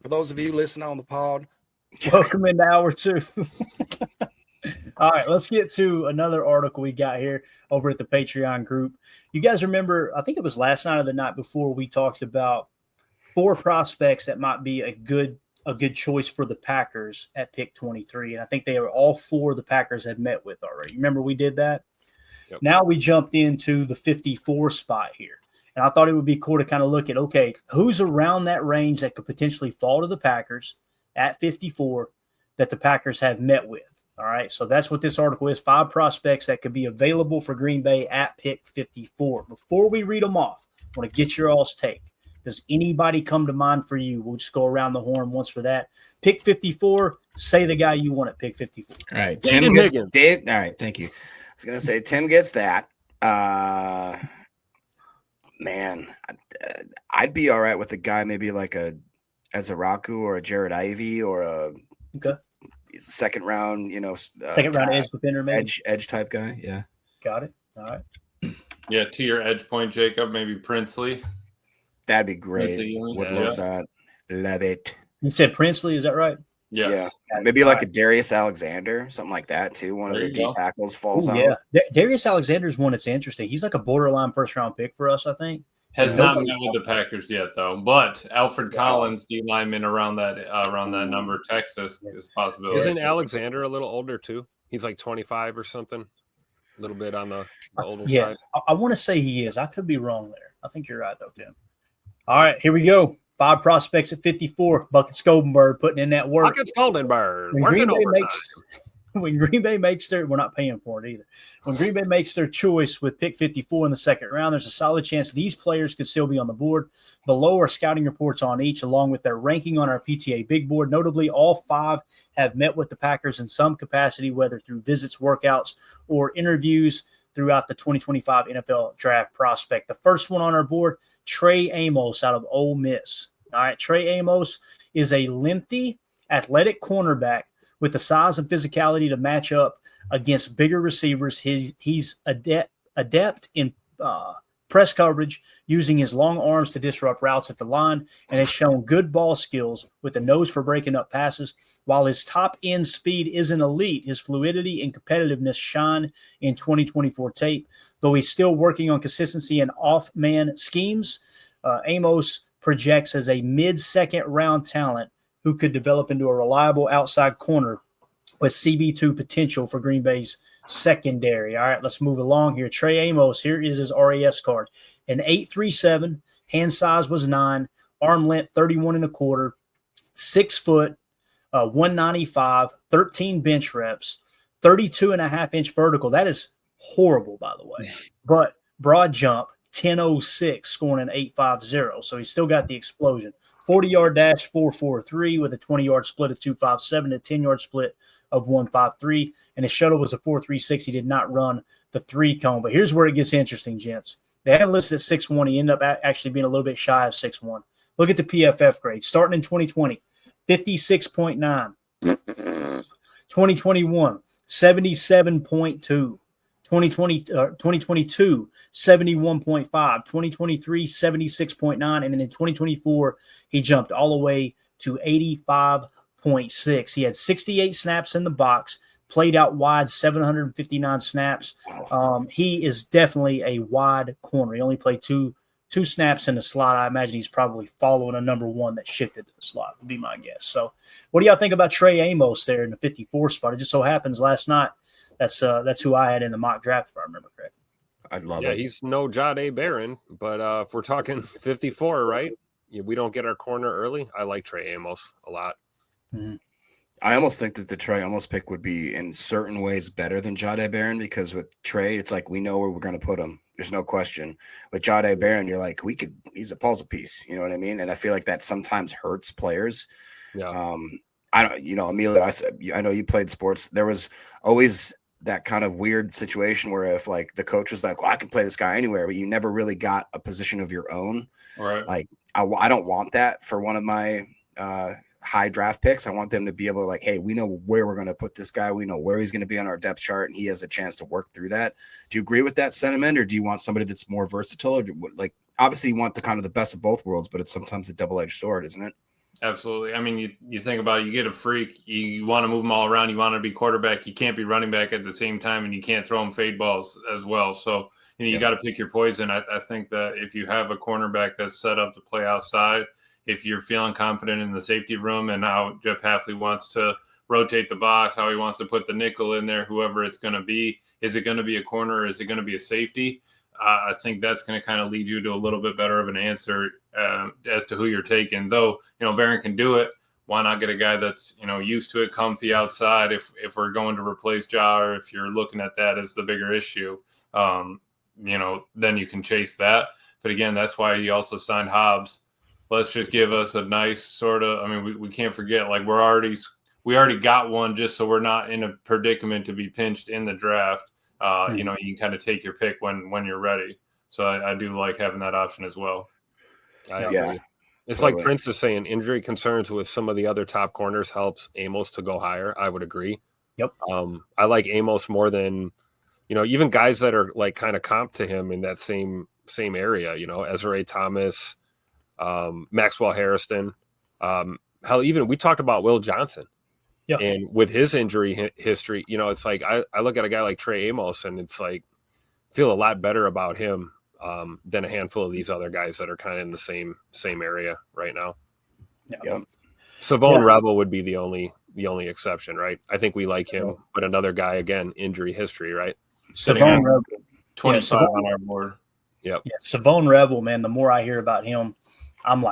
For those of you listening on the pod, welcome into hour 2. All right, let's get to another article we got here over at the Patreon group. You guys remember, I think it was last night or the night before, we talked about 4 prospects that might be a good choice for the Packers at pick 23. And I think they are all 4 the Packers have met with already. Remember we did that? Yep. Now we jumped into the 54 spot here. And I thought it would be cool to kind of look at, okay, who's around that range that could potentially fall to the Packers at 54 that the Packers have met with. All right, so that's what this article is. 5 prospects that could be available for Green Bay at pick 54. Before we read them off, I want to get your all's take. Does anybody come to mind for you? We'll just go around the horn once for that. Pick 54, say the guy you want at pick 54. All right, Tim gets Dave. All right, thank you. I was going to say Tim gets that. Man, I'd be all right with a guy maybe like a Ezaraku or a Jared Ivey or a second round, second round edge defender, maybe edge type guy. Yeah, got it. All right. Yeah, to your edge point, Jacob, maybe Princely. That'd be great. Would love that. Love it. You said Princely, is that right? Yeah. Maybe like a Darius Alexander, something like that too. One of the D tackles falls out. Yeah, Darius Alexander is one that's interesting. He's like a borderline first round pick for us, I think. Has not met with the Packers yet, though. But Alfred Collins, D lineman around that number, Texas, is a possibility. Isn't Alexander a little older too? He's like 25 or something. A little bit on the older side. I want to say he is. I could be wrong there. I think you're right, though, Tim. All right, here we go. 5 prospects at 54. Bucket Skoldenberg putting in that work. Bucket Skoldenberg. When Green Bay makes their – we're not paying for it either. When Green Bay makes their choice with pick 54 in the second round, there's a solid chance these players could still be on the board. Below are scouting reports on each, along with their ranking on our PTA big board. Notably, all 5 have met with the Packers in some capacity, whether through visits, workouts, or interviews throughout the 2025 NFL Draft prospect. The first one on our board, Trey Amos out of Ole Miss. All right, Trey Amos is a lengthy, athletic cornerback with the size and physicality to match up against bigger receivers. He's adept in press coverage, using his long arms to disrupt routes at the line, and has shown good ball skills with a nose for breaking up passes. While his top-end speed isn't elite, his fluidity and competitiveness shine in 2024 tape. Though he's still working on consistency and off-man schemes, Amos projects as a mid-second round talent who could develop into a reliable outside corner with CB2 potential for Green Bay's secondary. All right, let's move along here. Trey Amos, here is his RAS card. An 8'3", hand size was 9, arm length 31 1/4, 6 foot, 195, 13 bench reps, 32.5-inch vertical. That is horrible, by the way. But broad jump, 10.06, scoring an 8.50. So he's still got the explosion. 40-yard dash, 4.43 with a 20-yard split of 2.57, a 10-yard split of 1.53, and his shuttle was a 4.36. He did not run the 3-cone. But here's where it gets interesting, gents. They had him listed at 6'1". He ended up actually being a little bit shy of 6'1". Look at the PFF grade. Starting in 2020, 56.9. 2021, 77.2. 2022, 71.5, 2023, 76.9, and then in 2024, he jumped all the way to 85.6. He had 68 snaps in the box, played out wide 759 snaps. He is definitely a wide corner. He only played two snaps in the slot. I imagine he's probably following a number 1 that shifted to the slot, would be my guess. So what do y'all think about Trey Amos there in the 54 spot? It just so happens last night, that's who I had in the mock draft, if I remember correctly. I'd love it. Yeah, he's no Jahdae Barron, but if we're talking 54, right? We don't get our corner early. I like Trey Amos a lot. Mm-hmm. I almost think that the Trey Amos pick would be in certain ways better than Jahdae Barron, because with Trey, it's like we know where we're going to put him. There's no question. With Jahdae Barron, you're like, he's a puzzle piece. You know what I mean? And I feel like that sometimes hurts players. Yeah. I don't, Amelia, I know you played sports. There was always that kind of weird situation where if like the coach was like, well, I can play this guy anywhere, but you never really got a position of your own. Right. Like I don't want that for one of my high draft picks. I want them to be able to like, hey, we know where we're going to put this guy. We know where he's going to be on our depth chart, and he has a chance to work through that. Do you agree with that sentiment, or do you want somebody that's more versatile? Or like, obviously you want the kind of the best of both worlds, but it's sometimes a double-edged sword, isn't it? Absolutely. I mean, you think about it, you get a freak, you want to move them all around, you want to be quarterback, you can't be running back at the same time, and you can't throw them fade balls as well. So, you got to pick your poison. I think that if you have a cornerback that's set up to play outside, if you're feeling confident in the safety room and how Jeff Hafley wants to rotate the box, how he wants to put the nickel in there, whoever it's going to be, is it going to be a corner? Is it going to be a safety? I think that's going to kind of lead you to a little bit better of an answer as to who you're taking. Though, Barron can do it. Why not get a guy that's, used to it, comfy outside if we're going to replace Ja, or if you're looking at that as the bigger issue, then you can chase that. But again, that's why you also signed Hobbs. Let's just give us a nice sort of, we can't forget, like we already got one just so we're not in a predicament to be pinched in the draft. You can kind of take your pick when you're ready. So I do like having that option as well. I agree. It's like Prince is saying, injury concerns with some of the other top corners helps Amos to go higher. I would agree. Yep. I like Amos more than, even guys that are like kind of comp to him in that same area, Ezra Thomas, Maxwell Harrison. Hell, even we talked about Will Johnson. Yeah. And with his injury history, it's like I look at a guy like Trey Amos and it's like feel a lot better about him than a handful of these other guys that are kind of in the same area right now. Yeah. Savone Rebel would be the only exception, right? I think we like him, but another guy again, injury history, right? Savone Rebel, 25 on our board. Yep. Yeah, Savone Rebel, man. The more I hear about him, I'm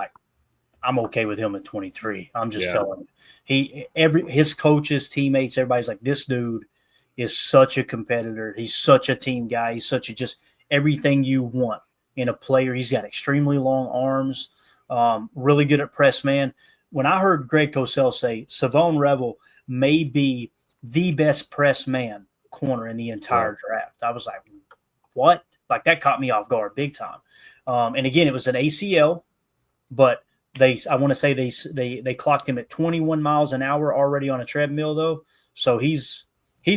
okay with him at 23. I'm just telling you. His coaches, teammates, everybody's like, this dude is such a competitor. He's such a team guy. He's such a just everything you want in a player. He's got extremely long arms, really good at press man. When I heard Greg Cosell say Savone Rebel may be the best press man corner in the entire draft, I was like, what? Like that caught me off guard big time. And again, it was an ACL, but I want to say they clocked him at 21 miles an hour already on a treadmill though. So he's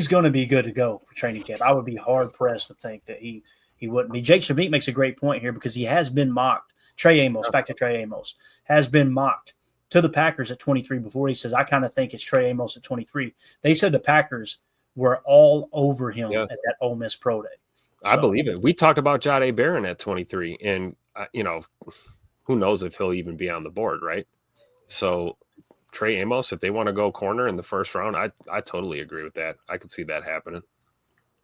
going to be good to go for training camp. I would be hard pressed to think that he wouldn't be. Jake Shavit makes a great point here because he has been mocked. Trey Amos, back to Trey Amos, has been mocked to the Packers at 23 before. He says, I kind of think it's Trey Amos at 23. They said the Packers were all over him at that Ole Miss Pro Day. So, I believe it. We talked about Jayden Barron at 23, and, who knows if he'll even be on the board, right? So Trey Amos, if they want to go corner in the first round, I totally agree with that. I could see that happening.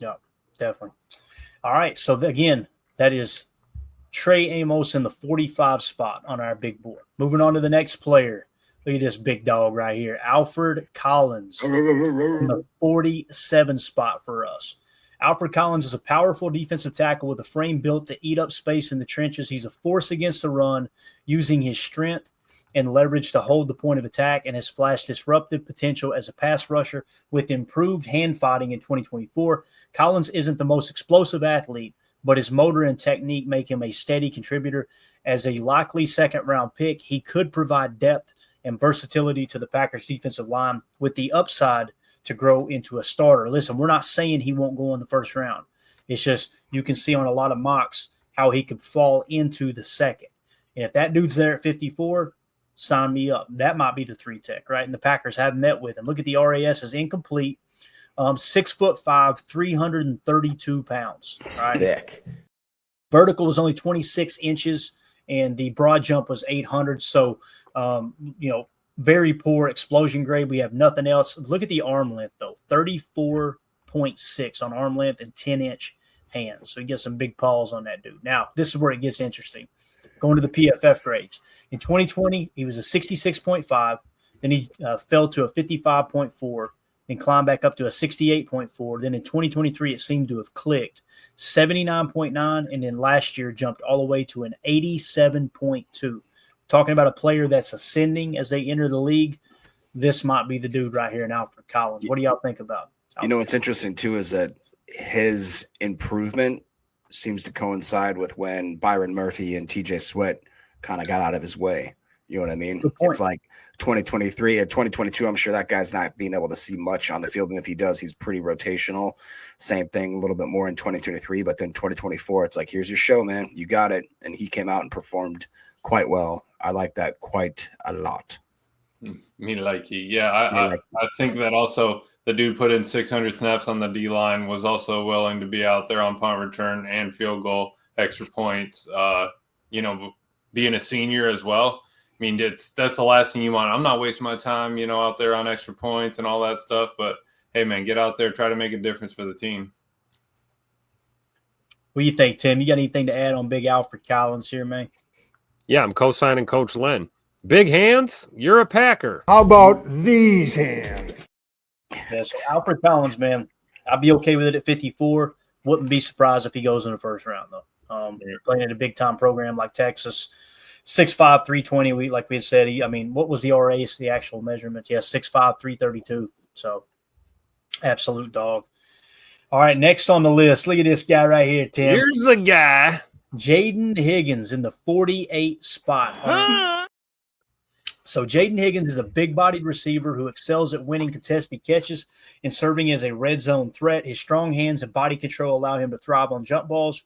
Yeah, definitely. All right, so again, that is Trey Amos in the 45 spot on our big board. Moving on to the next player. Look at this big dog right here, Alfred Collins in the 47 spot for us. Alfred Collins is a powerful defensive tackle with a frame built to eat up space in the trenches. He's a force against the run, using his strength and leverage to hold the point of attack, and has flashed disruptive potential as a pass rusher with improved hand fighting in 2024. Collins isn't the most explosive athlete, but his motor and technique make him a steady contributor. As a likely second-round pick, he could provide depth and versatility to the Packers' defensive line with the upside to grow into a starter. Listen, we're not saying he won't go in the first round. It's just you can see on a lot of mocks how he could fall into the second. And if that dude's there at 54, sign me up. That might be the 3-tech, right? And the Packers have met with him. Look at the RAS is incomplete. 6'5", 332 pounds. Right? Thick. Vertical was only 26 inches, and the broad jump was 800. So, very poor explosion grade. We have nothing else. Look at the arm length, though. 34.6 on arm length and 10-inch hands. So you get some big paws on that dude. Now, this is where it gets interesting. Going to the PFF grades. In 2020, he was a 66.5. Then he fell to a 55.4. Then climbed back up to a 68.4. Then in 2023, it seemed to have clicked. 79.9. And then last year jumped all the way to an 87.2. Talking about a player that's ascending as they enter the league, this might be the dude right here in Alfred Collins. What do y'all think about Alfred? What's interesting, too, is that his improvement seems to coincide with when Byron Murphy and TJ Sweat kind of got out of his way. You know what I mean? It's like 2023 or 2022, I'm sure that guy's not being able to see much on the field. And if he does, he's pretty rotational. Same thing, a little bit more in 2023. But then 2024, it's like, here's your show, man. You got it. And he came out and performed quite well. I like that quite a lot. Me like you. Yeah, I think that also the dude put in 600 snaps on the D-line, was also willing to be out there on punt return and field goal, extra points, being a senior as well. I mean, that's the last thing you want. I'm not wasting my time, out there on extra points and all that stuff. But, hey, man, get out there, try to make a difference for the team. What do you think, Tim? You got anything to add on big Alfred Collins here, man? Yeah, I'm co-signing Coach Len. Big hands, you're a Packer. How about these hands? Yes, Alfred Collins, man. I'd be okay with it at 54. Wouldn't be surprised if he goes in the first round, though. Playing in a big-time program like Texas. 6'5", 320. Like we had said, what was the RAS, the actual measurements? Yeah, 6'5", 332. So, absolute dog. All right, next on the list. Look at this guy right here, Tim. Here's the guy. Jayden Higgins in the 48 spot. So Jayden Higgins is a big-bodied receiver who excels at winning contested catches and serving as a red zone threat. His strong hands and body control allow him to thrive on jump balls,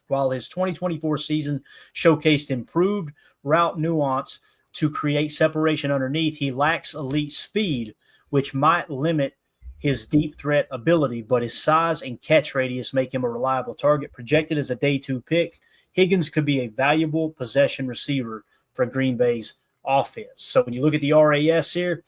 while his 2024 season showcased improved route nuance to create separation underneath. He lacks elite speed, which might limit his deep threat ability, but his size and catch radius make him a reliable target. Projected as a day 2 pick, Higgins could be a valuable possession receiver for Green Bay's offense. So when you look at the RAS here,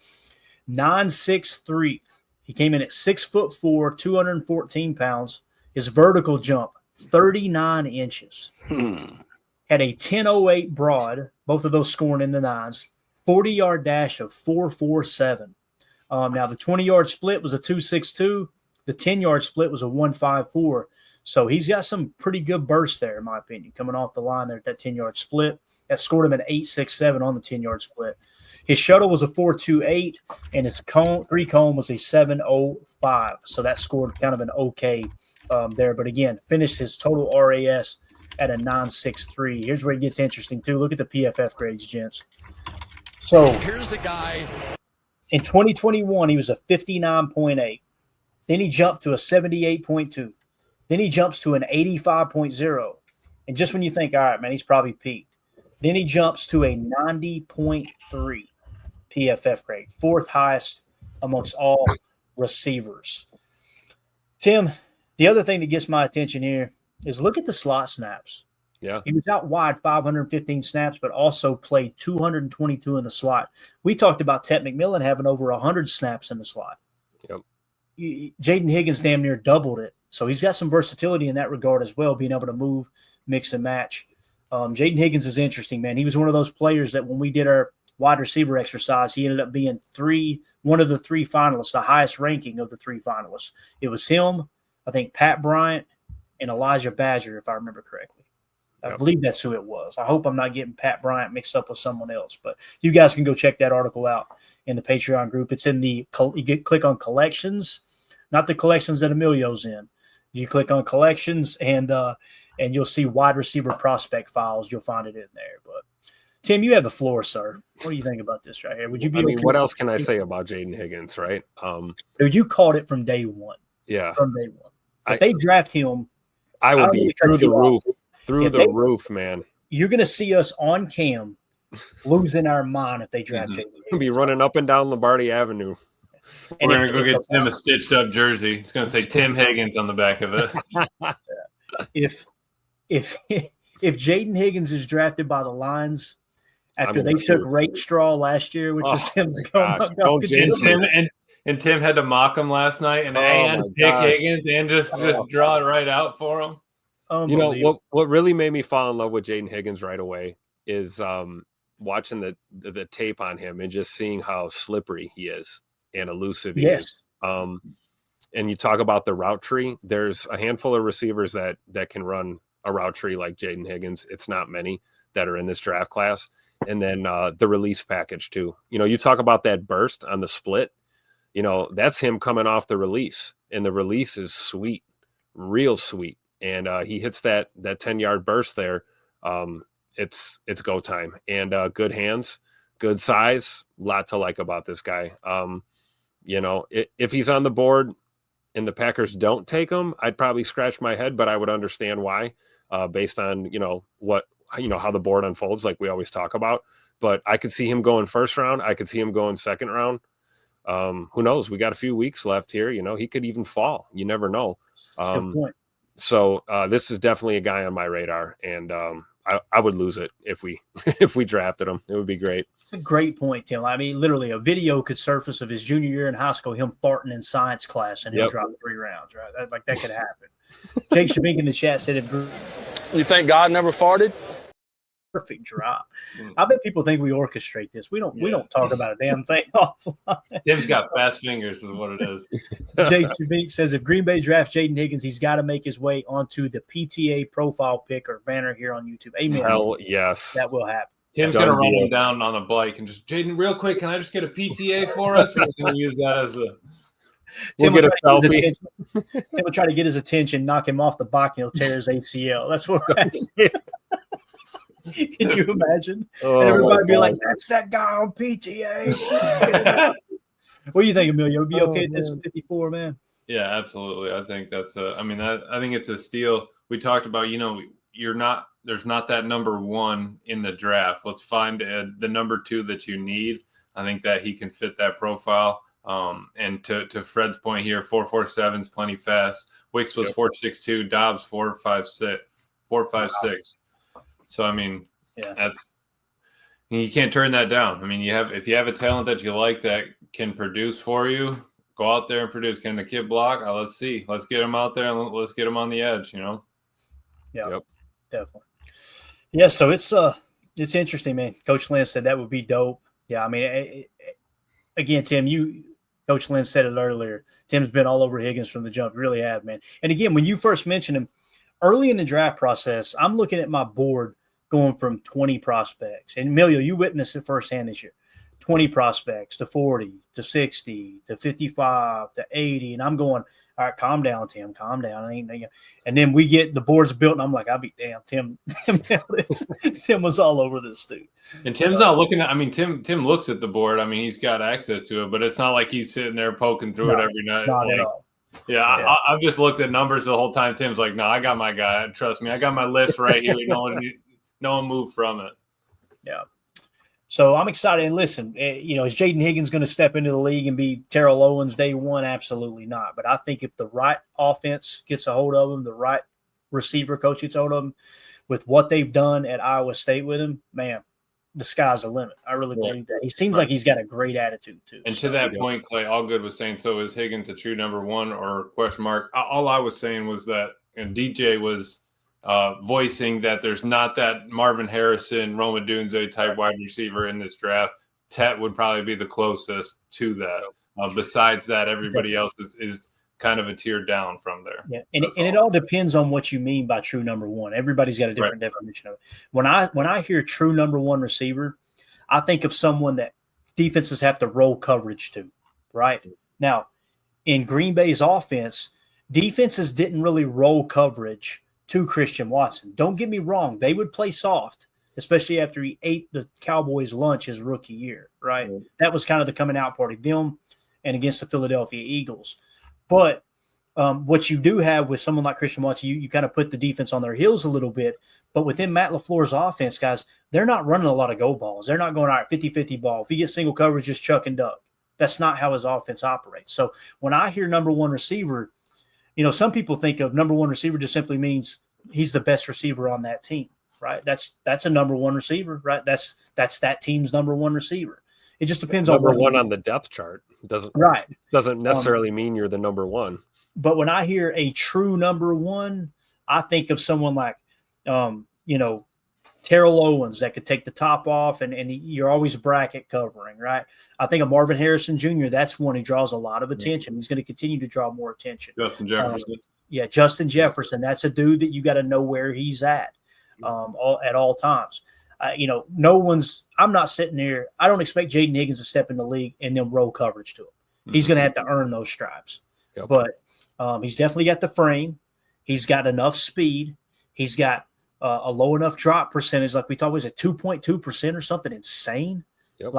9'6", he came in at 6'4", 214 pounds. His vertical jump, 39 inches. Had a 10.08 broad, both of those scoring in the nines. 40-yard dash of 4.47. Now, the 20-yard split was a 2.62. The 10-yard split was a 1.54. So he's got some pretty good bursts there, in my opinion, coming off the line there at that 10-yard split. That scored him an 8.67 on the 10-yard split. His shuttle was a 4.28, and his three-cone was a 7.05. So that scored kind of an okay there. But, again, finished his total RAS at a 9.63. Here's where it gets interesting, too. Look at the PFF grades, gents. So Here's the guy. In 2021, he was a 59.8. Then he jumped to a 78.2. Then he jumps to an 85.0. And just when you think, all right, man, he's probably peaked. Then he jumps to a 90.3 PFF grade, fourth highest amongst all receivers. Tim, the other thing that gets my attention here is look at the slot snaps. Yeah. He was out wide 515 snaps, but also played 222 in the slot. We talked about Ted McMillan having over 100 snaps in the slot. Yep. Jayden Higgins damn near doubled it. So he's got some versatility in that regard as well, being able to move, mix and match. Jayden Higgins is interesting, man. He was one of those players that when we did our wide receiver exercise, he ended up being one of the 3 finalists, the highest ranking of the 3 finalists. It was him, I think Pat Bryant, and Elijah Badger, if I remember correctly. I believe that's who it was. I hope I'm not getting Pat Bryant mixed up with someone else, but you guys can go check that article out in the Patreon group. It's in click on collections, not the collections that Emilio's in. You click on collections and you'll see wide receiver prospect files. You'll find it in there. But Tim, you have the floor, sir. What do you think about this right here? Would you be? I mean, what else can I say about Jayden Higgins, right? Dude, you called it from day one. Yeah, from day one. If they draft him, I would be through the roof. Through the roof, man. You're going to see us on cam losing our mind if they draft him. We'll be running up and down Lombardi Avenue. We're going to go get Tim a stitched up jersey. It's going to say Tim Higgins on the back of it. If Jayden Higgins is drafted by the Lions after they took Rake Straw last year, which is him and Tim had to mock him last night and pick Higgins and just draw it right out for him. You know what really made me fall in love with Jayden Higgins right away is watching the tape on him and just seeing how slippery he is and elusive he is. And you talk about the route tree. There's a handful of receivers that can run a route tree like Jayden Higgins. It's not many that are in this draft class. And then the release package too. You know, you talk about that burst on the split. You know, that's him coming off the release, and the release is sweet, real sweet. And he hits that 10-yard burst there. It's go time. And good hands, good size, lot to like about this guy. You know, if he's on the board and the Packers don't take him, I'd probably scratch my head, but I would understand why, based on, how the board unfolds, like we always talk about. but I could see him going first round. I could see him going second round. Who knows? We got a few weeks left here. He could even fall. You never know. That's a good point. So this is definitely a guy on my radar, and I would lose it if we drafted him. It would be great. It's a great point, Tim. I mean, literally, a video could surface of his junior year in high school, him farting in science class, and he'll drop 3 rounds. Right, that could happen. Jake Shabink in the chat said, "If you think God never farted?" Perfect drop. I bet people think we orchestrate this. We don't. We don't talk about a damn thing offline. Tim's got fast fingers, is what it is. Jake Shabink says, if Green Bay drafts Jayden Higgins, he's got to make his way onto the PTA profile pic or banner here on YouTube. Amen. Hell yes, that will happen. Tim's going to run him down on the bike and just, Jayden, real quick, can I just get a PTA for us? We're going to use that as a. Tim will get a selfie. Tim will try to get his attention, knock him off the bike, and he'll tear his ACL. That's what we're Can you imagine? And everybody be like, that's that guy on PTA. What do you think, Emilio? Be okay at this 54, man? Yeah, absolutely. I think that's I think it's a steal. We talked about, there's not that number 1 in the draft. Let's find the number 2 that you need. I think that he can fit that profile. And to Fred's point here, 4.47 is plenty fast. Wicks was 4.62, Dobbs 4.56. So you can't turn that down. I mean, if you have a talent that you like that can produce for you, go out there and produce. Can the kid block? Let's see. Let's get him out there and let's get him on the edge. Yeah, definitely. Yeah, so it's interesting, man. Coach Lynn said that would be dope. Yeah, I mean, again, Tim, Coach Lynn said it earlier. Tim's been all over Higgins from the jump. Really have, man. And again, when you first mentioned him early in the draft process, I'm looking at my board going from 20 prospects. And Emilio, you witnessed it firsthand this year. 20 prospects to 40 to 60 to 55 to 80. And I'm going, all right, calm down, Tim, calm down. And then we get the boards built, and I'm like, I'll be damn, Tim was all over this dude. And Tim's not looking at, Tim looks at the board. I mean, he's got access to it, but it's not like he's sitting there poking through it every night. Not at all. Yeah. I've just looked at numbers the whole time. Tim's like, no, I got my guy. Trust me. I got my list right here. No one moved from it. Yeah. So I'm excited. And listen, is Jayden Higgins going to step into the league and be Terrell Owens day 1? Absolutely not. But I think if the right offense gets a hold of him, the right receiver coach gets a hold of him, with what they've done at Iowa State with him, man, the sky's the limit. I really believe that. He seems like he's got a great attitude too. And to that point, Clay, all good was saying, so is Higgins a true number 1 or question mark? All I was saying was that, and DJ was voicing that there's not that Marvin Harrison, Roma Dunze type wide receiver in this draft. Tet would probably be the closest to that. Besides that, everybody else is kind of a tier down from there. Yeah, and it all depends on what you mean by true number 1. Everybody's got a different definition of it. When I hear true number 1 receiver, I think of someone that defenses have to roll coverage to, right? Now, in Green Bay's offense, defenses didn't really roll coverage to Christian Watson. Don't get me wrong. They would play soft, especially after he ate the Cowboys' lunch his rookie year, right? Mm-hmm. That was kind of the coming out party, them and against the Philadelphia Eagles. But what you do have with someone like Christian Watson, you kind of put the defense on their heels a little bit. But within Matt LaFleur's offense, guys, they're not running a lot of go balls. They're not going, all right, 50-50 ball. If you get single coverage, just chuck and duck. That's not how his offense operates. So when I hear number 1 receiver, some people think of number 1 receiver just simply means he's the best receiver on that team, right? That's a number 1 receiver, right? That's that team's number 1 receiver. It just depends on number 1 on the depth chart. Doesn't necessarily mean you're the number 1. But when I hear a true number 1, I think of someone like, Terrell Owens that could take the top off, and you're always bracket covering, right? I think of Marvin Harrison Jr. That's one who draws a lot of attention. He's going to continue to draw more attention. Justin Jefferson. Justin Jefferson. That's a dude that you got to know where he's at at all times. I'm not sitting there. I don't expect Jayden Higgins to step in the league and then roll coverage to him. Mm-hmm. He's going to have to earn those stripes. Yep. But he's definitely got the frame. He's got enough speed. He's got a low enough drop percentage. Like we thought, was it 2.2% or something insane? Yep.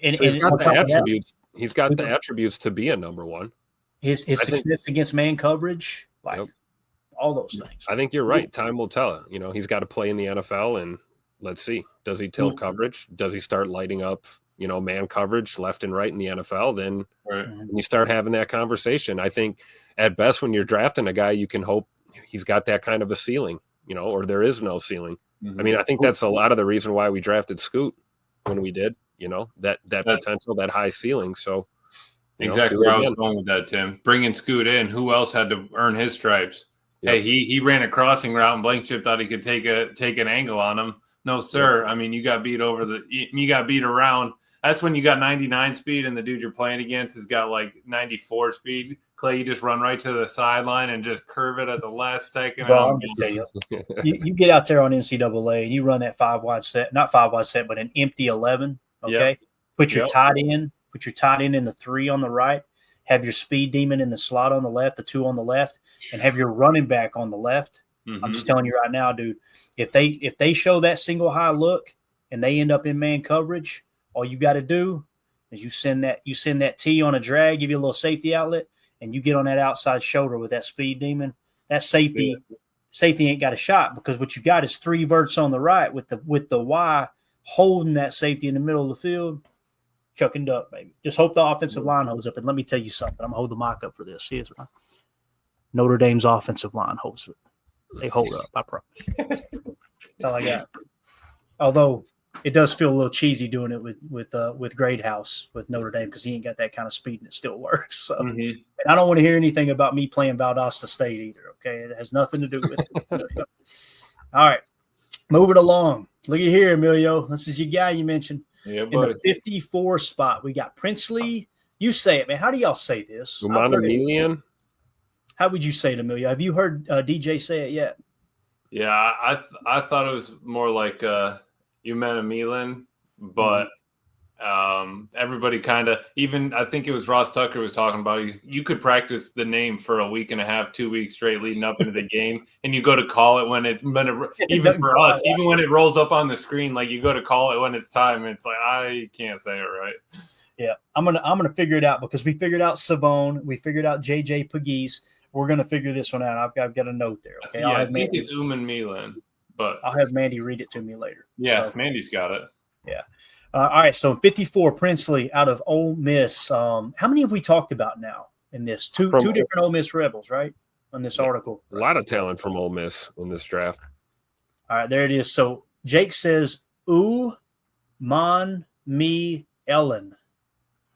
And he's got the attributes. He's got the attributes to be a number 1. His success against man coverage, all those things. I think you're right. Time will tell. He's got to play in the NFL, and let's see. Does he tilt coverage? Does he start lighting up, man coverage left and right in the NFL? Then you start having that conversation. I think at best when you're drafting a guy, you can hope he's got that kind of a ceiling, or there is no ceiling. I mean, I think that's a lot of the reason why we drafted Scoot when we did, that potential, that high ceiling. So exactly where I was going with that, Tim. Bringing Scoot in, who else had to earn his stripes? Yep. Hey, he ran a crossing route and Blankenship thought he could take an angle on him. No, sir. Yep. I mean, you got beat around. That's when you got 99 speed and the dude you're playing against has got like 94 speed. Clay, you just run right to the sideline and just curve it at the last second. Well, I'm just telling you get out there on NCAA and you run that 5-wide set, not 5-wide set, but an empty 11. Okay. Yep. Put your tight end in the 3 on the right, have your speed demon in the slot on the left, the 2 on the left, and have your running back on the left. I'm just telling you right now, dude, if they show that single high look and they end up in man coverage, all you got to do is you send that T on a drag, give you a little safety outlet, and you get on that outside shoulder with that speed demon. That safety ain't got a shot because what you got is 3 verts on the right with the Y holding that safety in the middle of the field. Chuck and duck, baby. Just hope the offensive line holds up. And let me tell you something. I'm going to hold the mic up for this. See this, right? Notre Dame's offensive line holds up. They hold up, I promise. That's all I got. Although it does feel a little cheesy doing it with Greathouse with Notre Dame because he ain't got that kind of speed and it still works. So, and I don't want to hear anything about me playing Valdosta State either, okay? It has nothing to do with it. All right, moving along. Look at here, Emilio. This is your guy you mentioned. Yeah, in the 54 spot, we got Princely. You say it, man. How do y'all say this? Umanmielen. How would you say it, Emilio? Have you heard DJ say it yet? Yeah, I thought it was more like Umanmielen, but everybody kind of, even I think it was Ross Tucker was talking about, you could practice the name for a week and a half, 2 weeks straight leading up into the game, and you go to call it when even for us, even when it rolls up on the screen, like you go to call it when it's time, and it's like, I can't say it right. Yeah, I'm gonna figure it out because we figured out Savone, we figured out JJ Pegues. We're gonna figure this one out. I've got a note there. Okay, I think it's Umanmielen, but I'll have Mandy read it to me later. Yeah, so, Mandy's got it. Yeah. All right. So 54, Princely out of Ole Miss. How many have we talked about now in this? Two different Ole Miss Rebels, right? On this article. A lot of talent from Ole Miss in this draft. All right, there it is. So Jake says Umanmielen.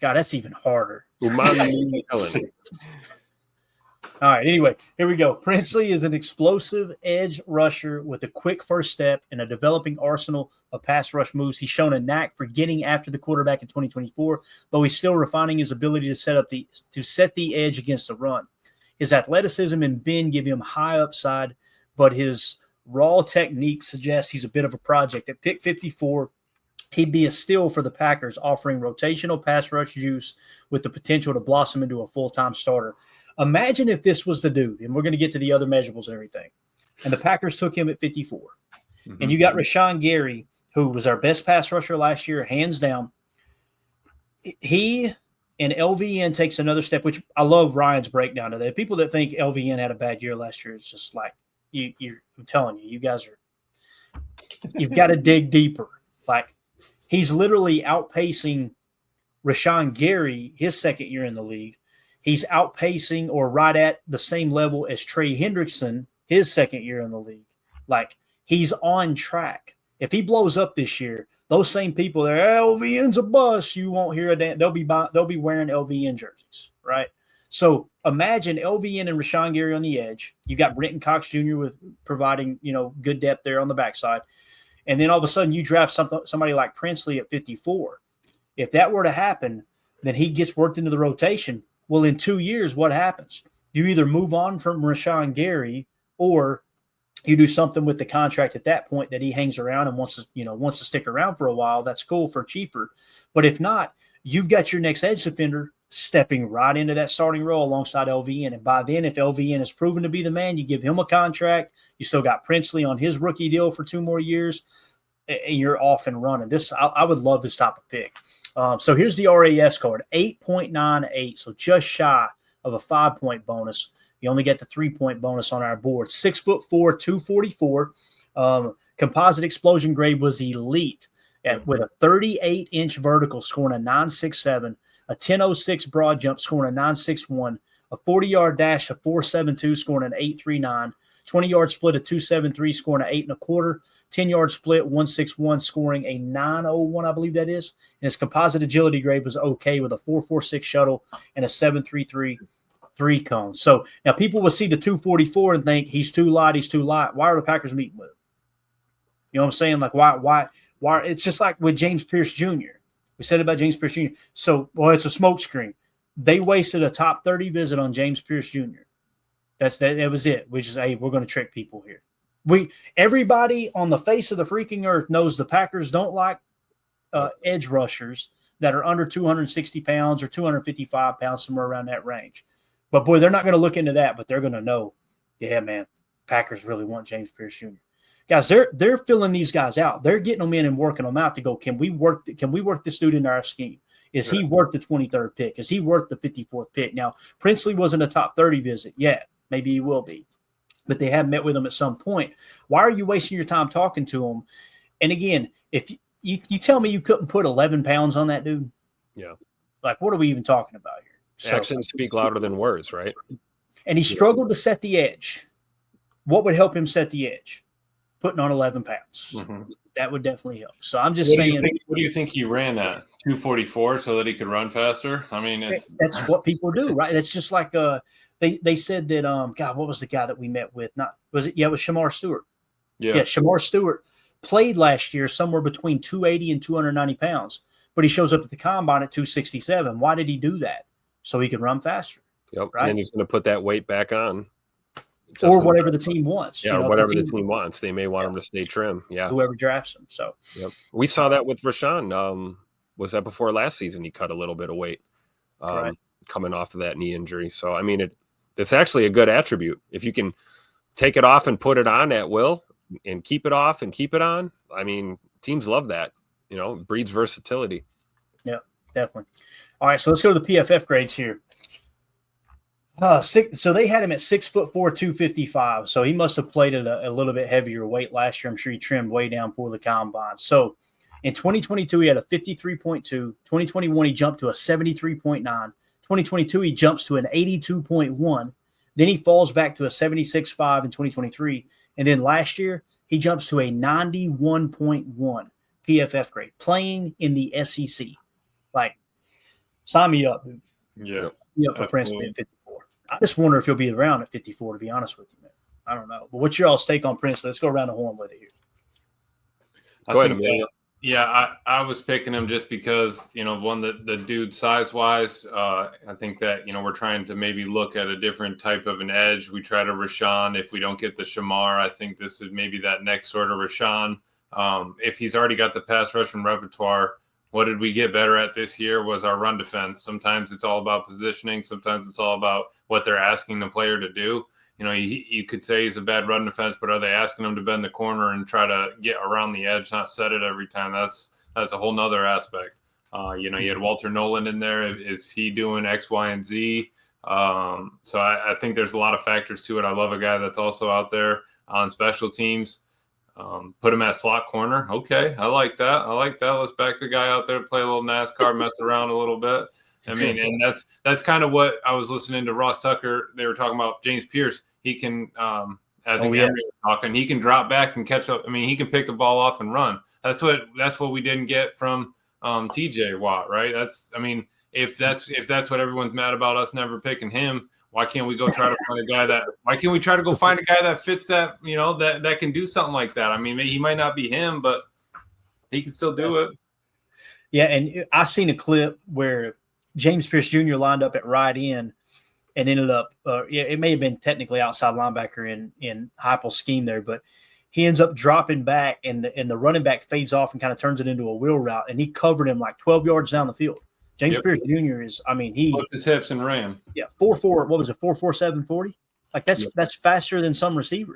God, that's even harder. Umanmielen. All right, anyway, here we go. Princely is an explosive edge rusher with a quick first step and a developing arsenal of pass rush moves. He's shown a knack for getting after the quarterback in 2024, but he's still refining his ability to set the edge against the run. His athleticism and bend give him high upside, but his raw technique suggests he's a bit of a project. At pick 54, he'd be a steal for the Packers, offering rotational pass rush juice with the potential to blossom into a full-time starter. Imagine if this was the dude, and we're going to get to the other measurables and everything, and the Packers took him at 54. And you got Rashawn Gary, who was our best pass rusher last year, hands down. He and LVN takes another step, which I love Ryan's breakdown of that. People that think LVN had a bad year last year, it's just like, I'm telling you, you guys you've got to dig deeper. Like, he's literally outpacing Rashawn Gary his second year in the league. He's outpacing or right at the same level as Trey Hendrickson his second year in the league. Like, he's on track. If he blows up this year, those same people there, LVN's a bust. You won't hear a damn. They'll be wearing LVN jerseys, right? So imagine LVN and Rashawn Gary on the edge. You got Brenton Cox Jr. with providing good depth there on the backside, and then all of a sudden you draft somebody like Princely at 54. If that were to happen, then he gets worked into the rotation. Well, in 2 years, what happens? You either move on from Rashawn Gary, or you do something with the contract at that point that he hangs around and wants to stick around for a while. That's cool for cheaper. But if not, you've got your next edge defender stepping right into that starting role alongside LVN. And by then, if LVN is proven to be the man, you give him a contract. You still got Princely on his rookie deal for 2 more years, and you're off and running. I would love this type of pick. So here's the RAS card, 8.98, so just shy of a 5-point bonus. You only get the 3-point bonus on our board. 6'4", 244, Composite explosion grade was elite with a 38-inch vertical scoring a 9.67, a 10.06 broad jump scoring a 9.61, a 40-yard dash a 4.72 scoring an 8.39, 20-yard split a 2.73 scoring an 8.25, 10-yard split 1.61 scoring a 9.01, I believe that is. And his composite agility grade was okay with a 4.46 shuttle and a 7.33 cone. So now people will see the 244 and think he's too light. Why are the Packers meeting with him? You know what I'm saying? Like why? It's just like with James Pierce Jr. We said about James Pierce Jr. So, it's a smokescreen. They wasted a top 30 visit on James Pierce Jr. That was it. Which is, hey, we're going to trick people here. Everybody on the face of the freaking earth knows the Packers don't like edge rushers that are under 260 pounds or 255 pounds, somewhere around that range. But boy, they're not going to look into that, but they're going to know, yeah, man, Packers really want James Pierce Jr. Guys, they're filling these guys out. They're getting them in and working them out to go, can we work this dude into our scheme? Is he worth the 23rd pick? Is he worth the 54th pick? Now, Princely wasn't a top 30 visit yet. Maybe he will be. But they have met with him at some point. Why are you wasting your time talking to him? And again, if you tell me you couldn't put 11 pounds on that dude, like, what are we even talking about here? So, actions speak louder than words, right? And he struggled to set the edge. What would help him set the edge? Putting on 11 pounds. Mm-hmm. That would definitely help. So I'm just saying. What do you think he ran at? 244 so that he could run faster? I mean, that's what people do, right? That's just like they said that God, what was the guy that we met with? It was Shamar Stewart. Yeah, Shamar Stewart played last year somewhere between 280 and 290 pounds, but he shows up at the combine at 267. Why did he do that? So he could run faster. Yep. Right? And then he's going to put that weight back on. Or whatever the team wants. Yeah, whatever the team wants. They may want him to stay trim. Yeah. Whoever drafts him. So we saw that with Rashawn. Was that before last season? He cut a little bit of weight coming off of that knee injury. So, I mean, it's actually a good attribute. If you can take it off and put it on at will and keep it off and keep it on, I mean, teams love that. You know, it breeds versatility. Yeah, definitely. All right, so let's go to the PFF grades here. So they had him at 6'4", 255. So he must have played at a little bit heavier weight last year. I'm sure he trimmed way down for the combine. So in 2022, he had a 53.2. 2021, he jumped to a 73.9. 2022, he jumps to an 82.1. Then he falls back to a 76.5 in 2023. And then last year, he jumps to a 91.1 PFF grade, playing in the SEC. Like, sign me up, dude. Yeah. Yeah, for Princely at 54. I just wonder if he'll be around at 54, to be honest with you, man. I don't know. But what's your all's take on Princely? Let's go around the horn with it here. Go ahead, Emilio. I was picking him just because, the dude size-wise, I think that, we're trying to maybe look at a different type of an edge. We try to Rashawn. If we don't get the Shamar, I think this is maybe that next sort of Rashawn. If he's already got the pass rushing repertoire, what did we get better at this year was our run defense. Sometimes it's all about positioning. Sometimes it's all about what they're asking the player to do. You could say he's a bad run defense, but are they asking him to bend the corner and try to get around the edge, not set it every time? That's a whole nother aspect. You had Walter Nolan in there. Is he doing X, Y, and Z? So I think there's a lot of factors to it. I love a guy that's also out there on special teams. Put him at slot corner. Okay, I like that. Let's back the guy out there, play a little NASCAR, mess around a little bit. I mean, and that's kind of what I was listening to Ross Tucker. They were talking about James Pierce. He can, I think Emery was talking. He can drop back and catch up. I mean, he can pick the ball off and run. That's what we didn't get from TJ Watt, right? If that's what everyone's mad about us never picking him, why can't we go try to find a guy that? Why can't we try to go find a guy that fits that? That can do something like that. I mean, he might not be him, but he can still do it. Yeah, and I seen a clip where James Pierce Jr. lined up at right end and ended up. It may have been technically outside linebacker in Heupel's scheme there, but he ends up dropping back, and the running back fades off and kind of turns it into a wheel route, and he covered him like 12 yards down the field. James Pierce Jr. is, he flipped his hips and ran. Yeah, 4.4. What was it? 4.47 40. Like that's faster than some receiver.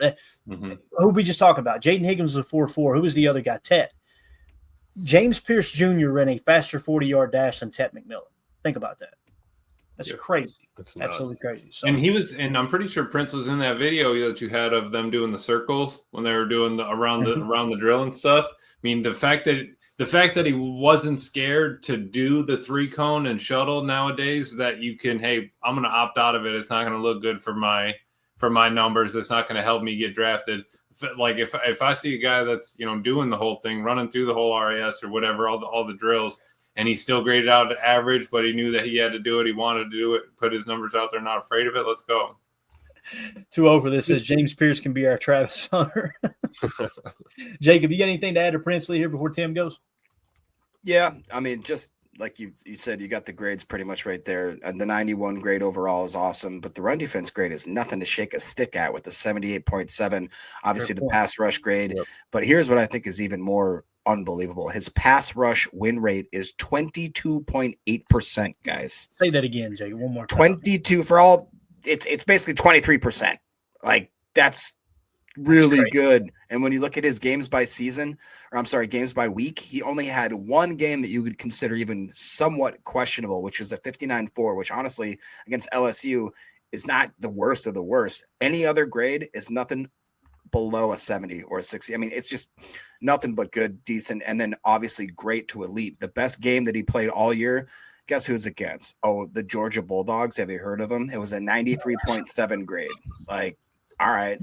Mm-hmm. Who we just talked about? Jayden Higgins was a 4.4. Who was the other guy? Tet. James Pierce Jr. ran a faster 40-yard dash than Tet McMillan. Think about that. That's crazy. It's nuts. Absolutely crazy. So, And I'm pretty sure Prince was in that video that you had of them doing the circles when they were doing the around the drill and stuff. I mean, the fact that he wasn't scared to do the 3-cone and shuttle nowadays, that you can, hey, I'm going to opt out of it. It's not going to look good for my numbers. It's not going to help me get drafted. Like if I see a guy that's, doing the whole thing, running through the whole RAS or whatever, all the drills, and he still graded out at average, but he knew that he had to do it. He wanted to do it, put his numbers out there, not afraid of it. Let's go. 2-0 for this says James Pierce can be our Travis Hunter. Jacob, you got anything to add to Princely here before Tim goes? Yeah, I mean, just like you said, you got the grades pretty much right there. And the 91 grade overall is awesome, but the run defense grade is nothing to shake a stick at with the 78.7. Obviously, the pass rush grade. Yep. But here's what I think is even more unbelievable. His pass rush win rate is 22.8%, guys. Say that again, Jay. One more time. 22 for all. It's basically 23%. Like, that's really good. And when you look at his games by season, games by week, he only had one game that you would consider even somewhat questionable, which was a 59-4, which honestly against LSU is not the worst of the worst. Any other grade is nothing below a 70 or a 60. I mean, it's just nothing but good, decent, and then obviously great to elite. The best game that he played all year, guess who it's against? Oh, the Georgia Bulldogs. Have you heard of them? It was a 93.7 grade. Like, all right.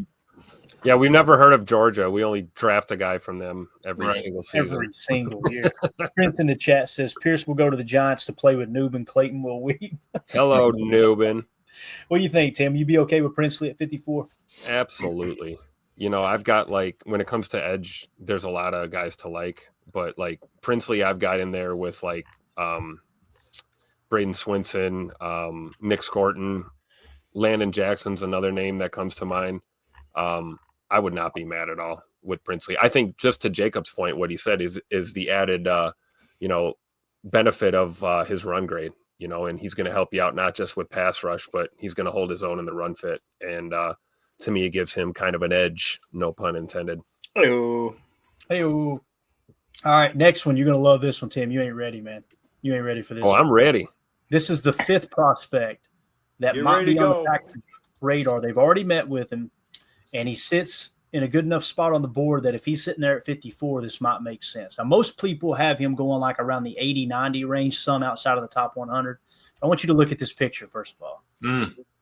Yeah, we've never heard of Georgia. We only draft a guy from them every single season. Every single year. Prince in the chat says Pierce will go to the Giants to play with Newbin. Clayton will weep. Hello, Newbin. What do you think, Tim? You be okay with Princely at 54? Absolutely. I've got, like, when it comes to edge, there's a lot of guys to like. But, like, Princely, I've got in there with, like, Braden Swinson, Nick Scorton, Landon Jackson's another name that comes to mind. I would not be mad at all with Princely. I think, just to Jacob's point, what he said is the added, benefit of his run grade, and he's going to help you out not just with pass rush, but he's going to hold his own in the run fit. And to me, it gives him kind of an edge, no pun intended. Hey-o. Hey-o. All right, next one. You're going to love this one, Tim. You ain't ready, man. You ain't ready for this. Oh, I'm ready. This is the 5th prospect that might be on the Packers' radar. They've already met with him. And he sits in a good enough spot on the board that if he's sitting there at 54, this might make sense. Now, most people have him going like around the 80, 90 range, some outside of the top 100. I want you to look at this picture, first of all.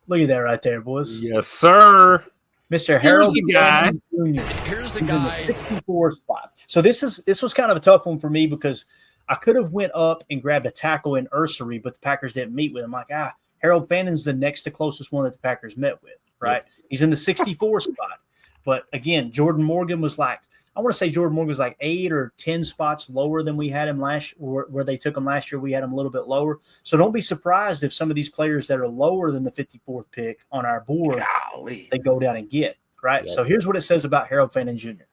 Look at that right there, boys. Yes, sir. Mr. Harold guy. Jr. Here's the guy. In the 64 spot. So this was kind of a tough one for me because I could have went up and grabbed a tackle in Ursery, but the Packers didn't meet with him. Like, Harold Fannin's the next to closest one that the Packers met with. Right. He's in the 64 spot. But again, Jordan Morgan was like 8 or 10 spots lower than we had him where they took him last year. We had him a little bit lower. So don't be surprised if some of these players that are lower than the 54th pick on our board, they go down and get. Right. Yeah. So here's what it says about Harold Fannin Jr.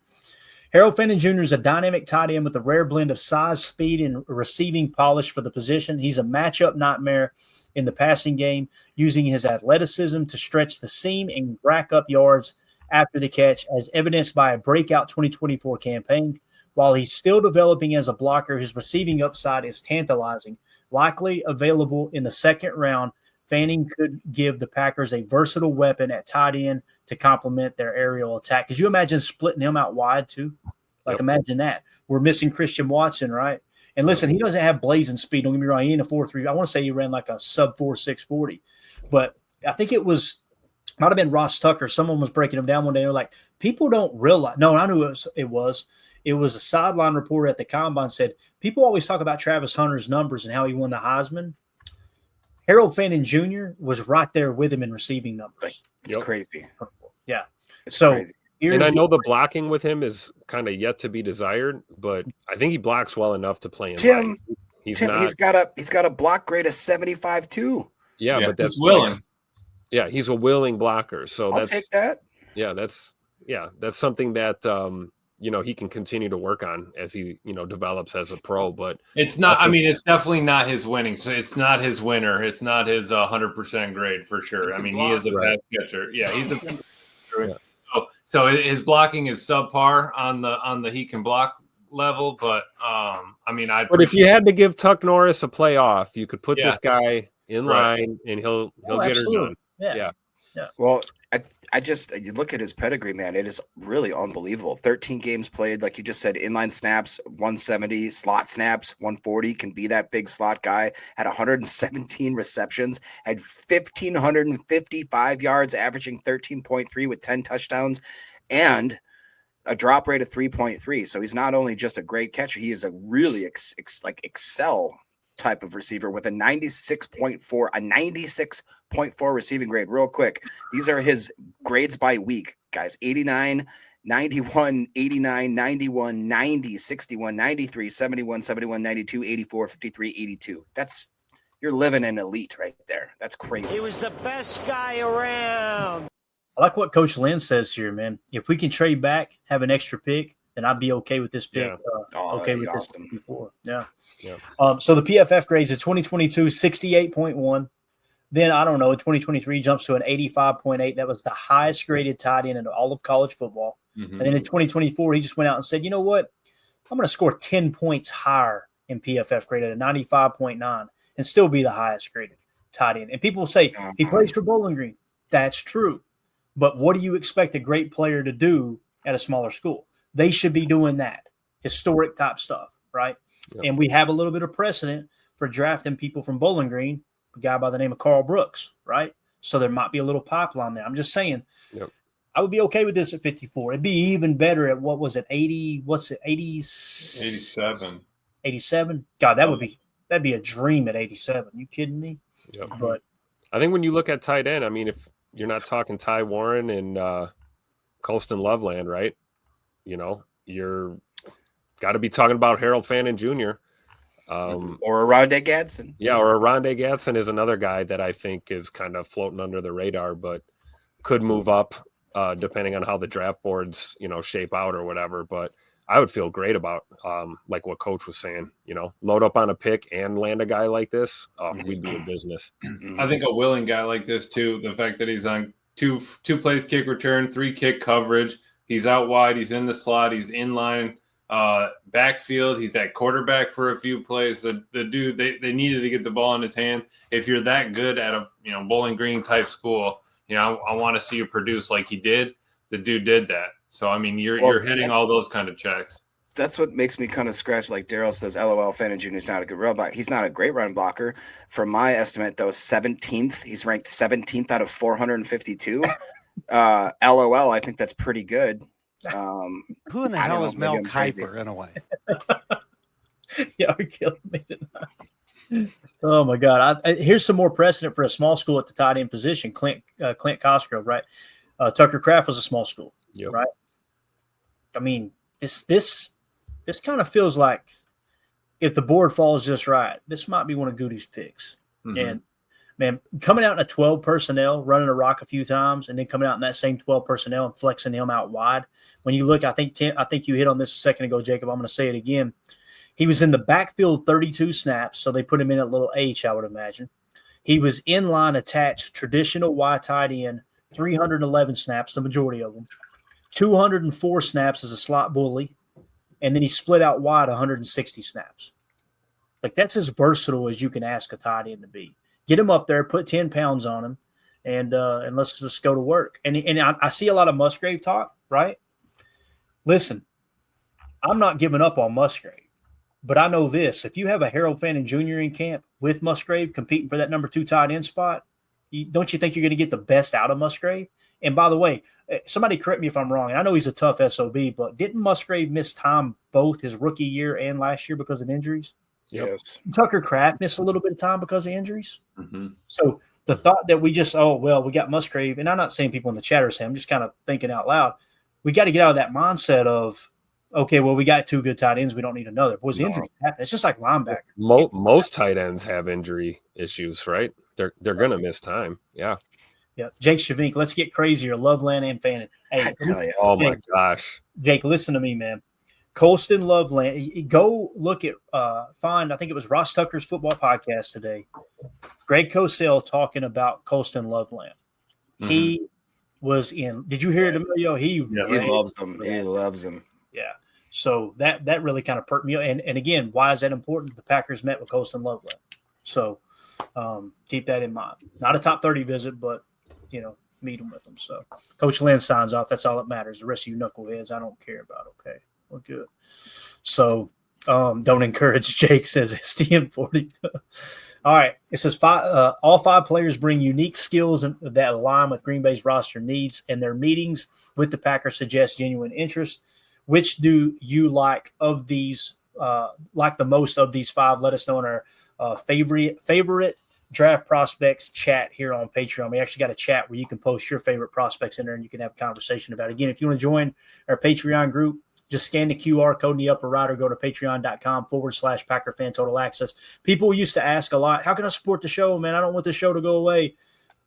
Harold Fannin Jr. is a dynamic tight end with a rare blend of size, speed, and receiving polish for the position. He's a matchup nightmare in the passing game, using his athleticism to stretch the seam and rack up yards after the catch, as evidenced by a breakout 2024 campaign. While he's still developing as a blocker, his receiving upside is tantalizing. Likely available in the 2nd round, Fanning could give the Packers a versatile weapon at tight end to complement their aerial attack. Could you imagine splitting him out wide too? Imagine that. We're missing Christian Watson, right? And listen, he doesn't have blazing speed. Don't get me wrong. He ain't a 4.3. I want to say he ran like a sub 4.640. But I think might have been Ross Tucker. Someone was breaking him down one day. They're like, people don't realize. No, I knew it was. It was a sideline reporter at the Combine said, people always talk about Travis Hunter's numbers and how he won the Heisman. Harold Fannin Jr. was right there with him in receiving numbers. It's crazy. Yeah. It's crazy. And I know the blocking with him is kind of yet to be desired, but I think he blocks well enough to play in line. He's got a block grade of 75 too. Yeah, but that's willing. Yeah, he's a willing blocker. So I'll take that. Yeah, that's something that he can continue to work on as he develops as a pro. But it's not. I mean, it's definitely not his winning. So it's not his winner. It's not his 100% grade for sure. I mean, he is a pass catcher. Yeah, he's a. Yeah. So his blocking is subpar on the he can block level, but But if you had to give Tuck Norris a playoff, you could put this guy in line, and he'll get her done. Yeah. Well, you look at his pedigree, man. It is really unbelievable. 13 games played, like you just said, inline snaps, 170, slot snaps, 140, can be that big slot guy. Had 117 receptions, had 1,555 yards, averaging 13.3 with 10 touchdowns, and a drop rate of 3.3. So he's not only just a great catcher, he is a really excel type of receiver with a 96.4 receiving grade. Real quick, these are his grades by week, guys. 89, 91, 89, 91, 90, 61, 93, 71, 71, 92, 84, 53, 82. You're living in elite right there. That's crazy. He was the best guy around. I like what Coach Lynn says here, man. If we can trade back, have an extra pick, then I'd be okay with this pick. Yeah. Okay with awesome. this before. Yeah. Yeah. So the PFF grades in 2022, 68.1. Then, I don't know, in 2023 jumps to an 85.8. That was the highest graded tight end in all of college football. Mm-hmm. And then in 2024, he just went out and said, you know what? I'm going to score 10 points higher in PFF grade at a 95.9 and still be the highest graded tight end. And people will say, he plays for Bowling Green. That's true. But what do you expect a great player to do at a smaller school? They should be doing that historic type stuff, right? Yep. And we have a little bit of precedent for drafting people from Bowling Green, a guy by the name of Carl Brooks, right? So there might be a little pipeline there. I'm just saying, I would be okay with this at 54. It'd be even better at, what was it, 80? What's it, 87. 87? God, that'd be a dream at 87. You kidding me? Yep. But I think when you look at tight end, I mean, if you're not talking Ty Warren and Colston Loveland, right? You know, you're got to be talking about Harold Fannin Jr. Or a Rondé Gadsden. Yeah, or a Rondé Gadsden is another guy that I think is kind of floating under the radar, but could move up depending on how the draft boards, shape out or whatever. But I would feel great about, like what Coach was saying, load up on a pick and land a guy like this. We'd be in business. I think a willing guy like this too. The fact that he's on two plays kick return, 3 kick coverage. He's out wide. He's in the slot. He's in line, backfield. He's at quarterback for a few plays. The dude, they needed to get the ball in his hand. If you're that good at a Bowling Green type school, I want to see you produce like he did. The dude did that. So I mean, you're hitting all those kind of checks. That's what makes me kind of scratch. Like Daryl says, LOL, Fannin Jr. is not a good run blocker. He's not a great run blocker. From my estimate, though, 17th. He's ranked 17th out of 452. LOL, I think that's pretty good. Who in the hell is Mel Kiper anyway? Yeah, you're killing me tonight. Oh my God! Here's some more precedent for a small school at the tight end position. Clint Cosgrove, right? Tucker Kraft was a small school, right? I mean, this kind of feels like if the board falls just right, this might be one of Goody's picks. Mm-hmm. And man, coming out in a 12 personnel, running a rock a few times, and then coming out in that same 12 personnel and flexing him out wide. When you look, I think you hit on this a second ago, Jacob. I'm going to say it again. He was in the backfield 32 snaps, so they put him in at little H, I would imagine. He was in line attached, traditional Y tight end, 311 snaps, the majority of them. 204 snaps as a slot bully, and then he split out wide 160 snaps. Like, that's as versatile as you can ask a tight end to be. Get him up there, put 10 pounds on him, and let's just go to work. And I see a lot of Musgrave talk, right? Listen, I'm not giving up on Musgrave, but I know this. If you have a Harold Fannin Jr. in camp with Musgrave competing for that number 2 tight end spot, don't you think you're going to get the best out of Musgrave? And by the way, somebody correct me if I'm wrong. And I know he's a tough SOB, but didn't Musgrave miss time both his rookie year and last year because of injuries? Yes. Tucker Kraft missed a little bit of time because of injuries. Mm-hmm. So the thought that we just, we got Musgrave, and I'm not saying people in the chat are saying, I'm just kind of thinking out loud. We got to get out of that mindset of, okay, well, we got 2 good tight ends. We don't need another. Boys, injuries happen. It's just like linebacker. Most tight ends have injury issues, right? They're going to miss time. Yeah. Yeah. Jake Shavink, let's get crazier. Loveland and Fannin. Hey, I tell you. Oh, my gosh. Jake, listen to me, man. Colston Loveland. Go look at, I think it was Ross Tucker's football podcast today. Greg Cosell talking about Colston Loveland. Mm-hmm. He was in. Did you hear it, Emilio? He loves them. He loves them. Yeah. So that really kind of perked me up. And again, why is that important? The Packers met with Colston Loveland. So Keep that in mind. Not a top 30 visit, but, meet them with them. So Coach Lynn signs off. That's all that matters. The rest of you knuckleheads, I don't care about. Okay, we're good. So don't encourage Jake, says STM40. All right. It says all 5 players bring unique skills that align with Green Bay's roster needs, and their meetings with the Packers suggest genuine interest. Which do you like of these? Like the most of these 5? Let us know in our favorite draft prospects chat here on Patreon. We actually got a chat where you can post your favorite prospects in there and you can have a conversation about it. Again, if you want to join our Patreon group, just scan the QR code in the upper right or go to patreon.com/Packer Fan Total Access. People used to ask a lot, how can I support the show, man? I don't want the show to go away.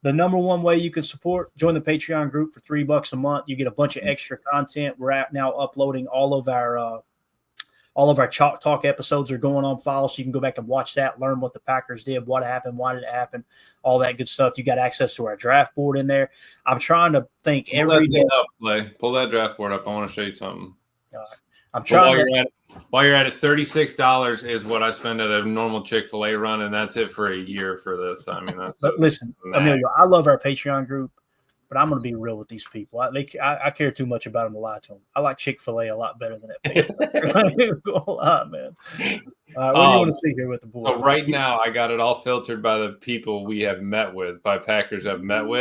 The number one way you can support, join the Patreon group for $3 a month. You get a bunch of extra content. We're now uploading all of our Chalk Talk episodes are going on file, so you can go back and watch that, learn what the Packers did, what happened, why did it happen, all that good stuff. You got access to our draft board in there. I'm trying to think every day. Pull that draft board up. I want to show you something. I'm trying while you're at it, $36 is what I spend at a normal Chick-fil-A run, and that's it for a year for this. I mean, listen, Emilio, I love our Patreon group, but I'm going to be real with these people. I care too much about them to lie to them. I like Chick-fil-A a lot better than that. Man. What do you want to see here with the board? So right now, I got it all filtered by the people we have met with, by Packers I've met with.